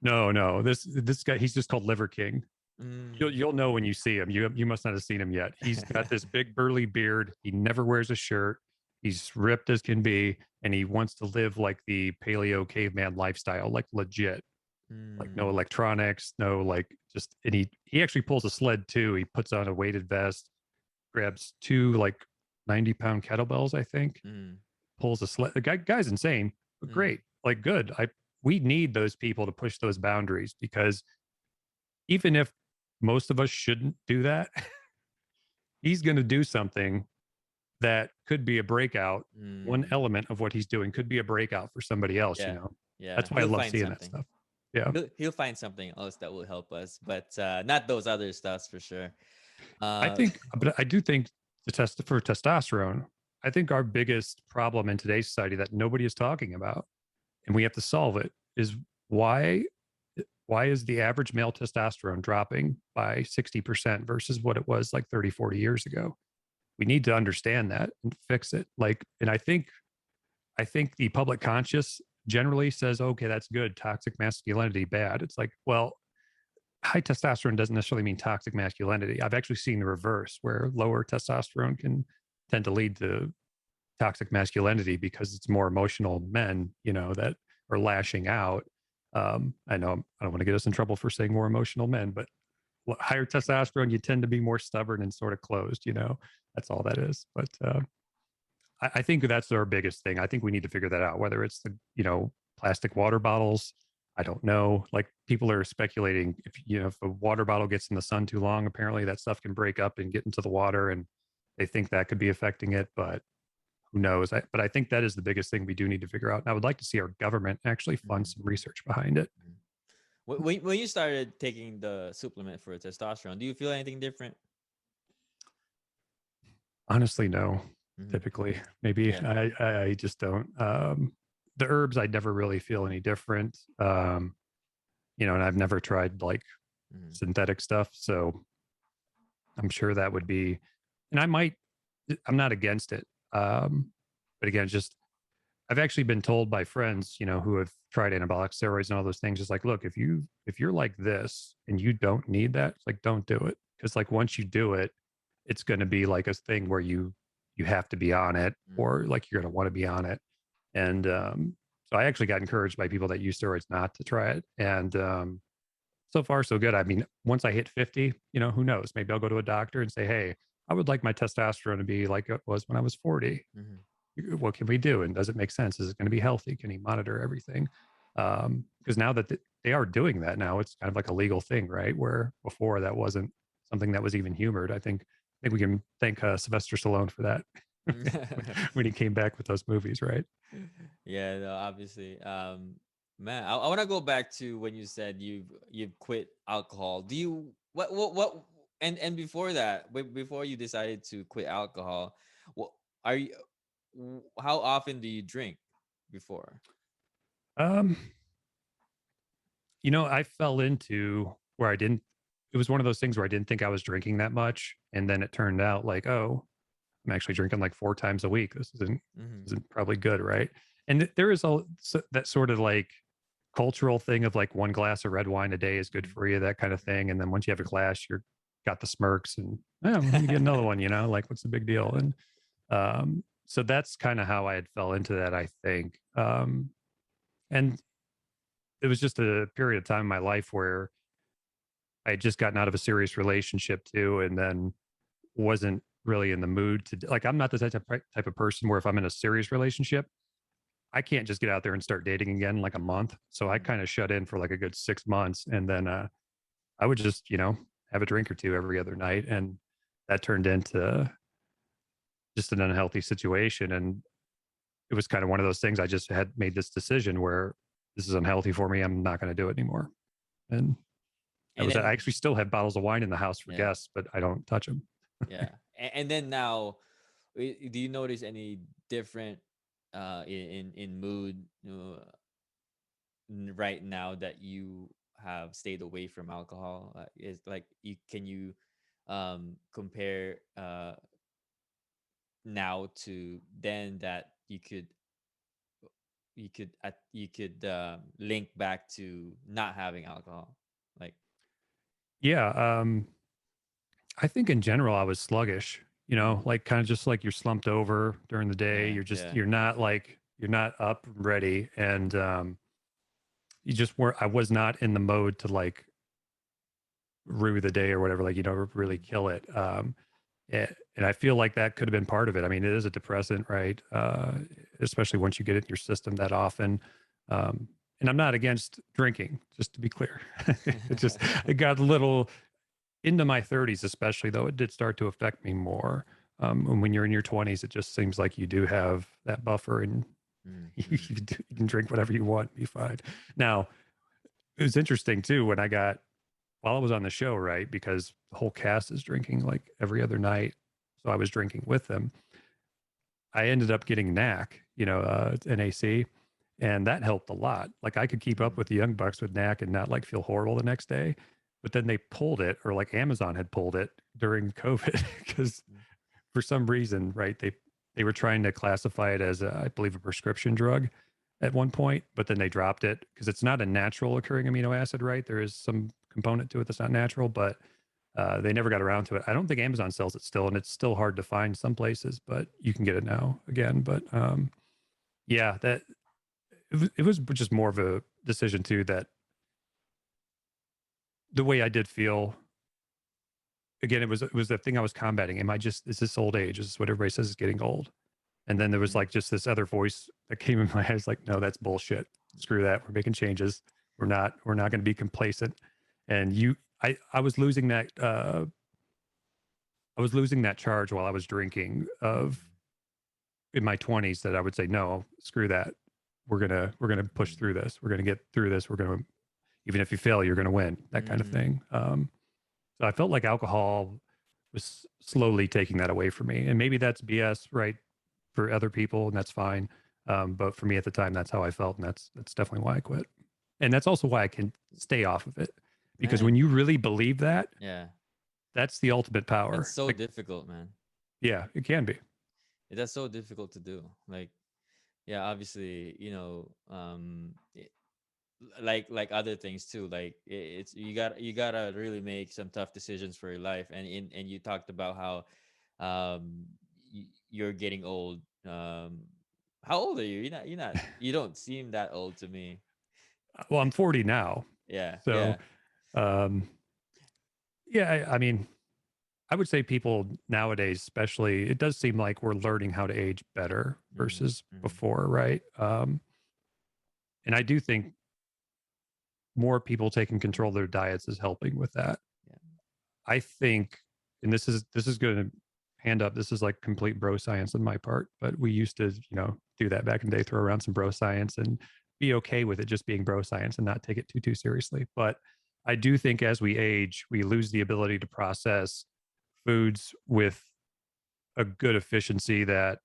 no, no, this guy, he's just called Liver King. You'll Mm. you'll know when you see him. You must not have seen him yet. He's got this big burly beard. He never wears a shirt. He's ripped as can be, and he wants to live like the paleo caveman lifestyle, like legit, like no Mm. electronics, no like just. And he actually pulls a sled too. He puts on a weighted vest, grabs two like 90-pound kettlebells, I think, Mm, pulls a sled. The guy's insane, but mm, great, like good. We need those people to push those boundaries, because even if most of us shouldn't do that, he's going to do something that could be a breakout. One mm. element of what he's doing could be a breakout for somebody else, you Yeah, know? yeah. That's why I He'll love find seeing that something. stuff. Yeah. He'll find something else that will help us, but not those other stuffs for sure. I Uh, think, but I do think the test for testosterone, I think our biggest problem in today's society that nobody is talking about, and we have to solve it, is why why is the average male testosterone dropping by 60% versus what it was like 30, 40 years ago? We need to understand that and fix it. Like, and I think the public conscious generally says, okay, that's good. Toxic masculinity, bad. It's like, well, high testosterone doesn't necessarily mean toxic masculinity. I've actually seen the reverse, where lower testosterone can tend to lead to toxic masculinity, because it's more emotional men, you know, that are lashing out. I know I don't want to get us in trouble for saying more emotional men, but higher testosterone, you tend to be more stubborn and sort of closed, you know, that's all that is. But I think that's our biggest thing. I think we need to figure that out, whether it's the, you know, plastic water bottles. I don't know. Like, people are speculating, if, you know, if a water bottle gets in the sun too long, apparently that stuff can break up and get into the water, and they think that could be affecting it, but who knows? But I think that is the biggest thing we do need to figure out. And I would like to see our government actually fund mm, some research behind it. mm. When you started taking the supplement for testosterone, do you feel anything different? Honestly, no. Mm-hmm. Typically, maybe Yeah. I just don't. The herbs, I never really feel any different. You know, and I've never tried like Mm-hmm. synthetic stuff, so I'm sure that would be. And I might. I'm not against it. But again, just I've actually been told by friends, you know, who have tried anabolic steroids and all those things. It's like, look, if you're like this and you don't need that, it's like, don't do it, because like once you do it, it's going to be like a thing where you have to be on it, Mm-hmm. or like you're going to want to be on it. And so I actually got encouraged by people that use steroids not to try it. And so far so good. I mean, once I hit 50, you know, who knows? Maybe I'll go to a doctor and say, hey, I would like my testosterone to be like it was when I was 40. Mm-hmm. What can we do? And does it make sense? Is it going to be healthy? Can he monitor everything? Because now that they are doing that now, it's kind of like a legal thing, right? Where before that wasn't something that was even humored. I think we can thank Sylvester Stallone for that when he came back with those movies, right? Yeah, no, obviously. Man, I want to go back to when you said you've quit alcohol. Do you what and before that, before you decided to quit alcohol, what are you? How often do you drink before? Um, you know, I fell into where I didn't. It was one of those things where I didn't think I was drinking that much, and then it turned out like, oh, I'm actually drinking like 4 times a week. Mm-hmm. This isn't probably good, right? And there is that sort of like cultural thing of like one glass of red wine a day is good for you, that kind of thing. And then once you have a glass, you're got the smirks and, oh, let me get another one. You know, like what's the big deal? Yeah. And so that's kind of how I had fell into that, I think. And it was just a period of time in my life where I had just gotten out of a serious relationship too, and then wasn't really in the mood to like. I'm not the type of person where if I'm in a serious relationship, I can't just get out there and start dating again in like a month. So I Mm-hmm. kind of shut in for like a good 6 months, and then I would just, you know, have a drink or two every other night, and that turned into just an unhealthy situation. And it was kind of one of those things. I just had made this decision where this is unhealthy for me. I'm not going to do it anymore. And that And was it. I then actually still have bottles of wine in the house for yeah, guests, but I don't touch them. yeah. And then now, do you notice any different in mood right now that you have stayed away from alcohol? Is like you can you compare now to then that you could link back to not having alcohol, like Yeah. I think in general, I was sluggish, you know, mm, like kind of just like you're slumped over during the day. yeah, yeah, You're not up and ready. And you just weren't, I was not in the mode to like rue the day or whatever, like, you know, really mm, kill it. And I feel like that could have been part of it. I mean, it is a depressant, right? Especially once you get it in your system that often. And I'm not against drinking, just to be clear. it just it got a little into my 30s, especially though it did start to affect me more. And when you're in your 20s, it just seems like you do have that buffer, and Mm-hmm. you can drink whatever you want, be fine. Now, it was interesting too when I got while I was on the show, right? Because the whole cast is drinking like every other night. So I was drinking with them. I ended up getting NAC, NAC, and that helped a lot. Like I could keep up with the Young Bucks with NAC and not like feel horrible the next day. But then they pulled it, or like Amazon had pulled it during COVID because for some reason, right? They were trying to classify it as, I believe, a prescription drug at one point, but then they dropped it because it's not a natural occurring amino acid, right? There is some component to it that's not natural, but they never got around to it. I don't think Amazon sells it still, and it's still hard to find some places, but you can get it now again. But yeah, that it was just more of a decision too, that the way I did feel. Again, it was the thing I was combating. Am I just is this old age? Is this what everybody says is getting old? And then there was like just this other voice that came in my head. It's like, no, that's bullshit. Screw that. We're making changes. We're not going to be complacent. And I was losing that I was losing that charge while I was drinking of in my 20s, that I would say, no, screw that. We're gonna push through this. We're gonna get through this. We're gonna, even if you fail, you're gonna win. That kind of Mm-hmm. thing. So I felt like alcohol was slowly taking that away from me. And maybe that's BS, right? For other people, and that's fine. But for me at the time, that's how I felt, and that's definitely why I quit. And that's also why I can stay off of it, because when Man, you really believe that, yeah, that's the ultimate that's power. so Like, difficult, man. yeah, it can be. That's so difficult to do. Like, yeah, obviously, like other things too. Like it's you gotta really make some tough decisions for your life. And you talked about how you're getting old. How old are you? You don't seem that old to me. Well, I'm 40 now, Yeah, so yeah. um, yeah. I mean, I would say people nowadays, especially, it does seem like we're learning how to age better Mm-hmm, versus mm-hmm, before, right? And I do think more people taking control of their diets is helping with that. yeah. I think, and this is going to hand up. This is like complete bro science on my part, but we used to, do that back in the day, throw around some bro science and be okay with it just being bro science and not take it too seriously. But I do think as we age, we lose the ability to process foods with a good efficiency that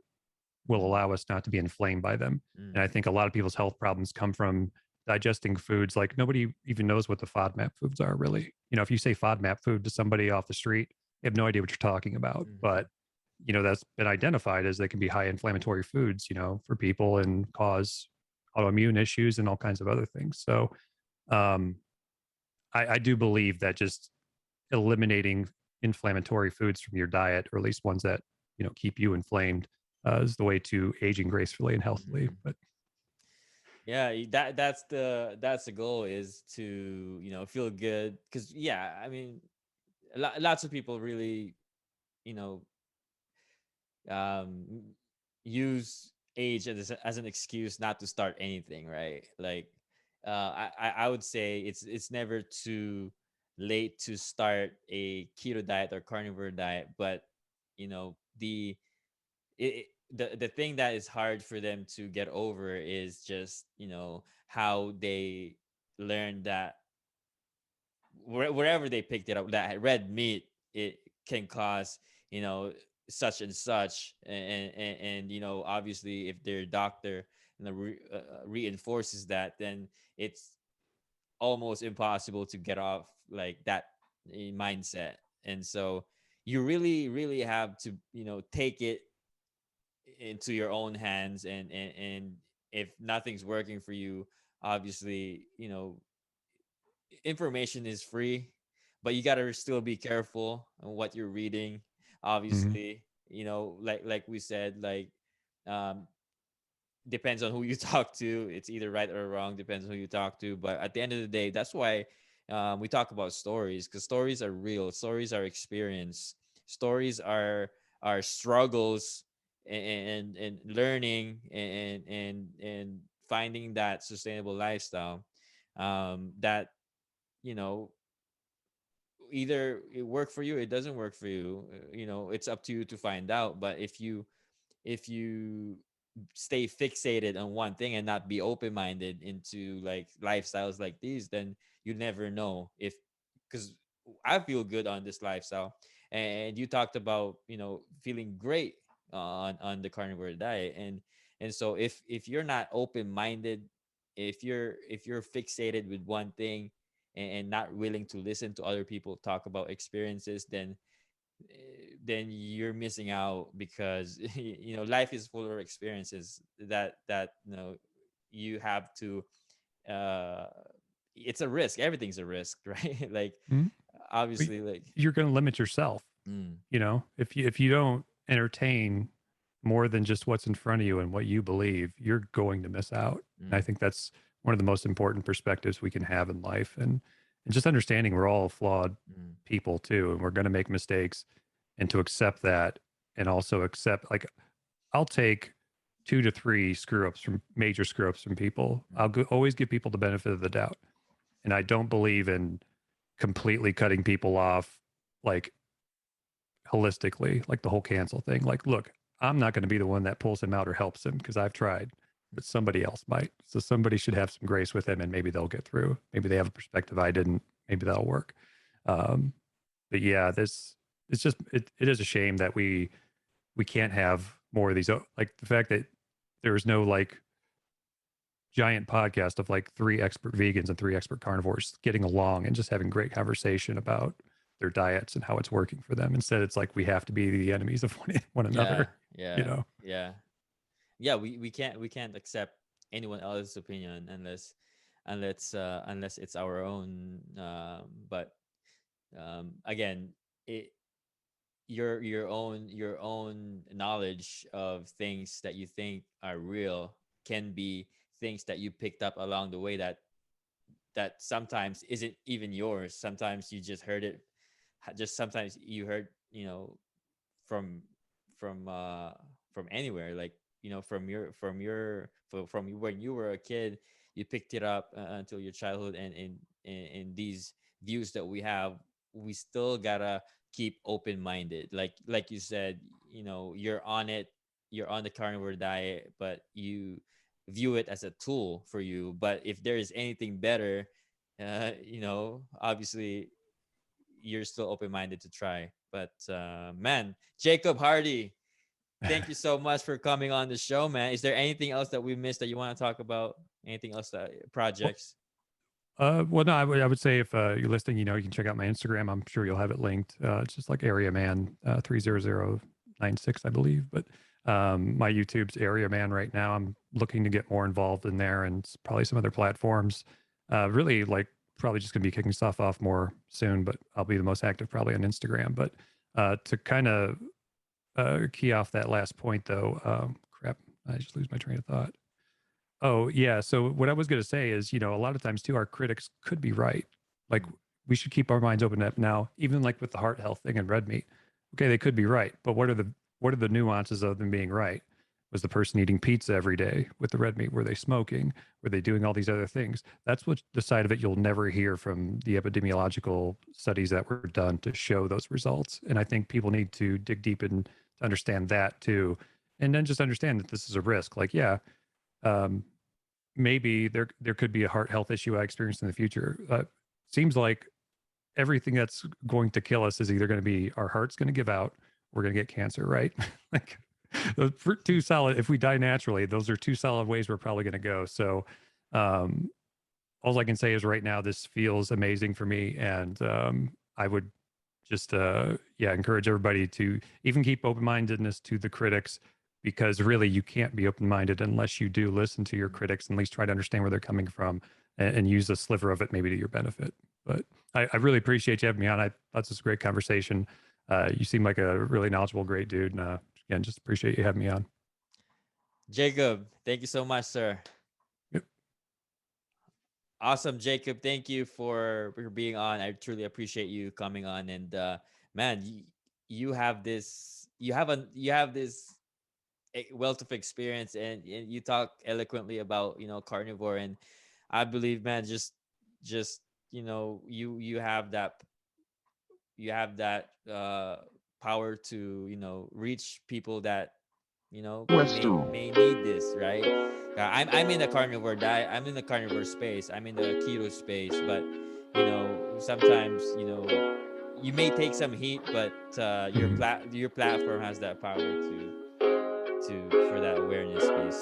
will Mm-hmm, allow us not to be inflamed by them. And I mm-hmm, think a lot of people's health problems come from digesting foods. Like nobody even knows what the FODMAP foods are really. If you say FODMAP food to somebody off the street, they have no idea what you're talking about. mm-hmm. But that's been identified as they can be high inflammatory foods, for people, and cause autoimmune issues and all kinds of other things. So um, I do believe that just eliminating inflammatory foods from your diet, or at least ones that keep you inflamed, is the way to aging gracefully and healthily. Mm-hmm. But Yeah, that's the goal, is to feel good. Because yeah, I mean, lots of people really you know um use age as an excuse not to start anything, right? Like I would say it's never too late to start a keto diet or carnivore diet, but the the thing that is hard for them to get over is just how they learned that wherever they picked it up, that red meat, it can cause you know such and such. And obviously if their doctor reinforces that, then it's almost impossible to get off like that mindset. And so you really really have to take it into your own hands. And if nothing's working for you, obviously information is free, but you gotta still be careful on what you're reading. mhm. Obviously, like we said, like um, depends on who you talk to. It's either right or wrong. Depends on who you talk to. But at the end of the day, that's why we talk about stories, because stories are real. Stories are experience. Stories are struggles, and learning, and finding that sustainable lifestyle, that, you know, either it work for you, it doesn't work for you. It's up to you to find out. But if you stay fixated on one thing and not be open minded into like lifestyles like these, then you never know if, because I feel good on this lifestyle, and you talked about, feeling great on the carnivore diet, and so if you're not open minded, if you're fixated with one thing, and not willing to listen to other people talk about experiences, then you're missing out, because life is full of experiences that you have to, uh it's a risk. Everything's a risk, right? Like, Mhm. But obviously, like, you're going to limit yourself. mm, If you don't entertain more than just what's in front of you and what you believe, you're going to miss out. And I mm, think that's one of the most important perspectives we can have in life. And just understanding we're all flawed mm, people too, and we're going to make mistakes, and to accept that, and also accept, like, I'll take 2 to 3 screw ups from major screw ups from people. mm, Always give people the benefit of the doubt. And I don't believe in completely cutting people off, like, holistically, like the whole cancel thing. Like, look, I'm not going to be the one that pulls him out or helps him because I've tried, but somebody else might. So somebody should have some grace with him, and maybe they'll get through. Maybe they have a perspective I didn't. Maybe that'll work. Um, but yeah, this it's just it is a shame that we can't have more of these. Like the fact that there is no like giant podcast of like 3 expert vegans and 3 expert carnivores getting along and just having great conversation about their diets and how it's working for them. Instead, it's like we have to be the enemies of one yeah, another, you yeah, know? yeah, yeah. We can't accept anyone else's opinion unless it's our own. But again, it your own knowledge of things that you think are real can be things that you picked up along the way, that sometimes isn't even yours. Sometimes you just heard it, just sometimes you heard, from from uh from anywhere, like, from when you were a kid. You picked it up until your childhood, and these views that we have, we still gotta keep open minded, like you said. You're on the carnivore diet, but you view it as a tool for you. But if there is anything better, obviously you're still open minded to try. But man, Jacob Hardy, thank you so much for coming on the show, man. Is there anything else that we missed that you want to talk about? Anything else that Well, projects? well, no, I would say if you're listening, you can check out my Instagram. I'm sure you'll have it linked. It's just like Area Man 30096, I believe. But my YouTube's Area Man right now. I'm looking to get more involved in there, and probably some other platforms. Really, like, probably just going to be kicking stuff off more soon. But I'll be the most active probably on Instagram. But to kind of key off that last point, though, crap, I just lose my train of thought. Oh, yeah. So what I was going to say is, a lot of times too, our critics could be right. Like, Mm, we should keep our minds open up now, even like with the heart health thing and red meat. Okay, they could be right, but what are the nuances of them being right? Was the person eating pizza every day with the red meat? Were they smoking? Were they doing all these other things? That's what the side of it you'll never hear from the epidemiological studies that were done to show those results. And I think people need to dig deep and to understand that too. And then just understand that this is a risk. Like, yeah, um, maybe there could be a heart health issue I experience in the future. Seems like everything that's going to kill us is either going to be our heart's going to give out, we're going to get cancer, right? Like, those two solid. If we die naturally, those are 2 solid ways we're probably going to go. So, um, all I can say is right now this feels amazing for me, and I would just yeah, encourage everybody to even keep open-mindedness to the critics, because really you can't be open-minded unless you do listen to your mm. critics and at least try to understand where they're coming from, and use a sliver of it maybe to your benefit. But I really appreciate you having me on. I thought this was a great conversation. You seem like a really knowledgeable, great dude, and again, just appreciate you having me on. Jacob, thank you so much, sir. Yep. Awesome, Jacob. Thank you for being on. I truly appreciate you coming on. And man, you have this wealth of experience, and you talk eloquently about, carnivore. And I believe, man, just you have that power to, reach people that, may need this, right? I'm in the carnivore diet, I'm in the carnivore space, I'm in the keto space, but sometimes, you may take some heat, but your Mhm. platform has that power to for that awareness piece.